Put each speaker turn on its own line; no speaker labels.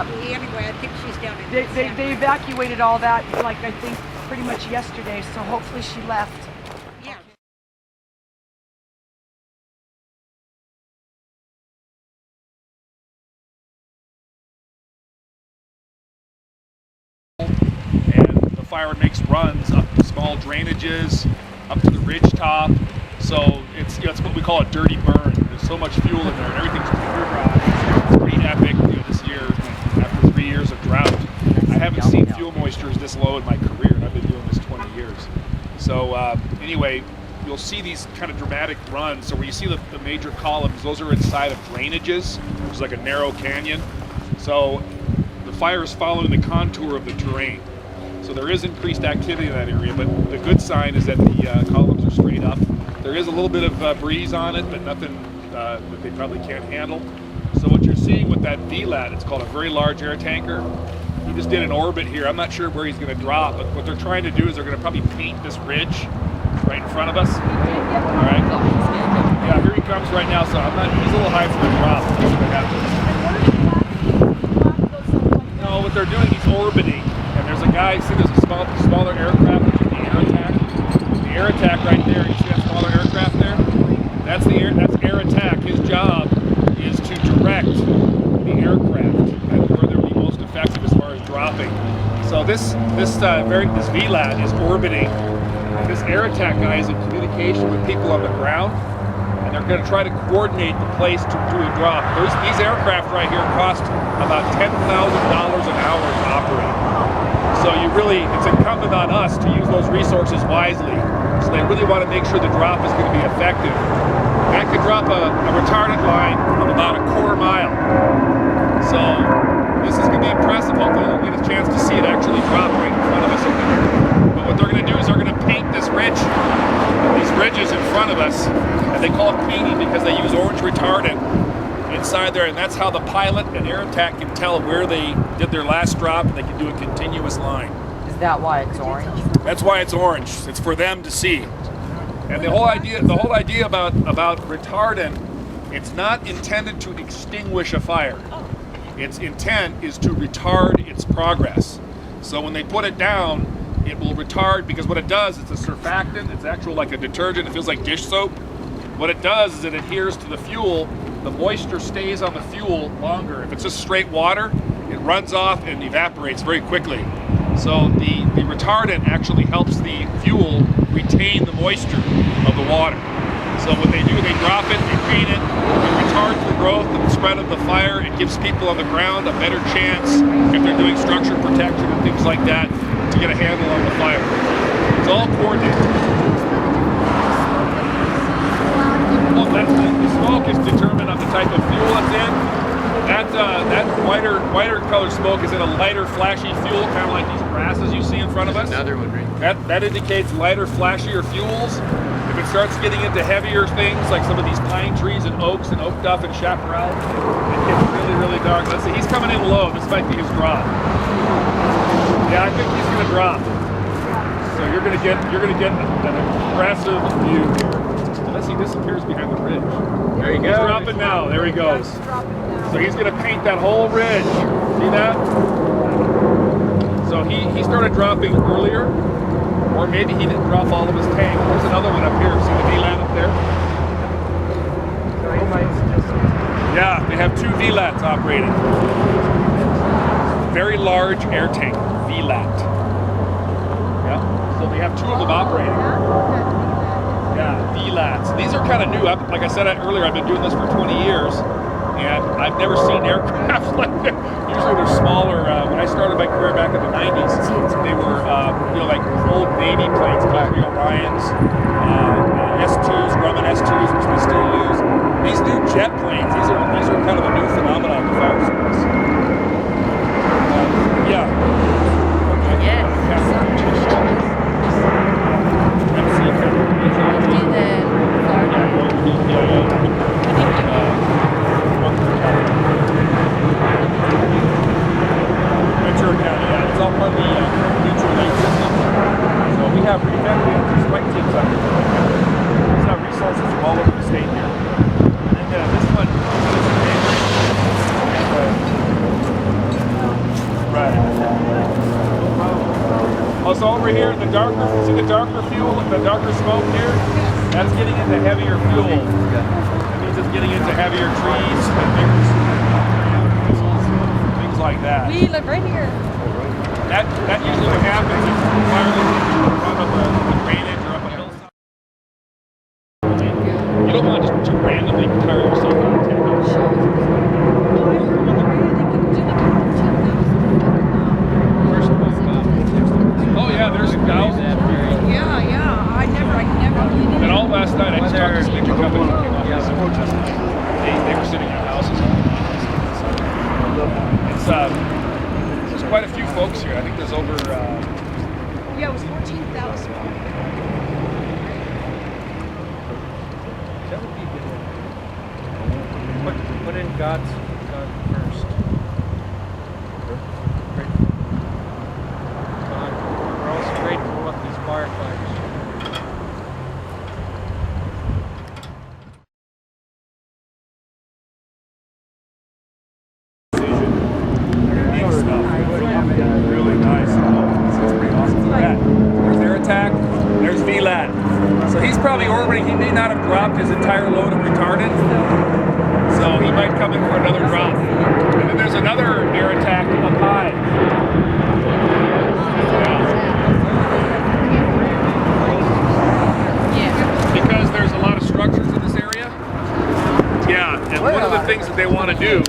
Yeah.
Anyway, I think she's down in
They evacuated all that, like, I think, pretty much yesterday, so hopefully she left.
Yeah.
And the fire makes runs up small drainages, up to the ridge top. So it's what we call a dirty burn. There's so much fuel in there, and everything's tinder dry. It's pretty epic this year after 3 years of drought. I haven't seen fuel moistures this low in my career, and I've been doing this 20 years. So anyway, you'll see these kind of dramatic runs. So where you see the major columns, those are inside of drainages, which is like a narrow canyon. So the fire is following the contour of the terrain. So there is increased activity in that area, but the good sign is that the columns are straight up. There is a little bit of breeze on it, but nothing that they probably can't handle. So what you're seeing with that VLAT, it's called a very large air tanker. He just did an orbit here. I'm not sure where he's going to drop, but what they're trying to do is they're going to probably paint this ridge right in front of us. All right. Yeah, here he comes right now. So he's a little high for a drop. That's what happens. No, what they're doing, he's orbiting. And there's a guy, see there's a smaller aircraft, which is the air attack. The air attack right there, you see that smaller aircraft there? That's air attack. His job is to direct the aircraft and where they'll be most effective as far as dropping. So this VLAT is orbiting. And this air attack guy is in communication with people on the ground, and they're going to try to coordinate the place to do a drop. These aircraft right here cost about $10,000 an hour to operate. So it's incumbent on us to use those resources wisely. So they really want to make sure the drop is going to be effective. That could drop a retardant line of about a quarter mile. So this is going to be impressive. Hopefully we'll get a chance to see it actually drop right in front of us. But what they're going to do is they're going to paint this ridge, these ridges in front of us, and they call it painting because they use orange retardant inside there, and that's how the pilot and air attack can tell where they did their last drop, and they can do a continuous line.
Is that why it's orange?
That's why it's orange. It's for them to see. And the whole idea about retardant, it's not intended to extinguish a fire. Its intent is to retard its progress. So when they put it down, it will retard, because what it does, it's a surfactant, it's actual like a detergent, it feels like dish soap. What it does is it adheres to the fuel. The moisture stays on the fuel longer. If it's just straight water, it runs off and evaporates very quickly. So the retardant actually helps the fuel retain the moisture of the water. So what they do, they drop it, they paint it, it retards the growth and the spread of the fire. It gives people on the ground a better chance, if they're doing structure protection and things like that, to get a handle on the fire. It's all coordinated. Well, the smoke is determined on the type of fuel it's in. That whiter color smoke is in a lighter, flashy fuel, kind of like these grasses you see in front of us.
Another one, right?
That indicates lighter, flashier fuels. If it starts getting into heavier things, like some of these pine trees and oaks and oak duff and chaparral, it gets really, really dark. Let's see, he's coming in low. This might be his drop. Yeah, I think he's going to drop. So you're going to get an impressive view here. Unless he disappears behind the ridge.
There you go.
He's dropping now. There he goes. So he's going to paint that whole ridge. See that? So he started dropping earlier, or maybe he didn't drop all of his tank. There's another one up here. See the VLAT up there? Yeah, they have two VLATs operating. Very large air tank, VLAT. Yeah, so they have two of them operating. Yeah, VLATs. These are kind of new. Like I said earlier, I've been doing this for 20 years, and I've never seen aircraft like that. Usually they're smaller. When I started my career back in the 90s, they were like old Navy planes, like Orions, S2s, Grumman S2s, which we still use. These new jet planes, these are kind of a new phenomenon in the fire service. Yeah. Okay.
Yes.
Ventura County, yeah. It's all part of the mutual aid system. So we have strike teams out here. We've got resources from all over the state here. And then this one, the darker fuel, the darker smoke here? That's getting into heavier fuel. That means it's getting into heavier trees and bigger things like that.
We live right here.
That usually what happens is fire run up a drainage or up a hillside. You don't want to just randomly tire yourself out of town. Oh yeah, there's thousands.
Yeah. I never believed it.
And all last night I just talked to this picture company who came off they were sitting in houses. There's quite a few folks here. I think there's over
Yeah, it was 14,000.
That would be good. Put in God first. God, we're also grateful of these firefighters.
really nice. It's pretty awesome. There's air attack. There's VLAT. So he's probably orbiting. He may not have dropped his entire load of retardant. So he might come in for another drop. And then there's another air attack up high. Yeah. Because there's a lot of structures in this area. Yeah, and one of the things that they want to do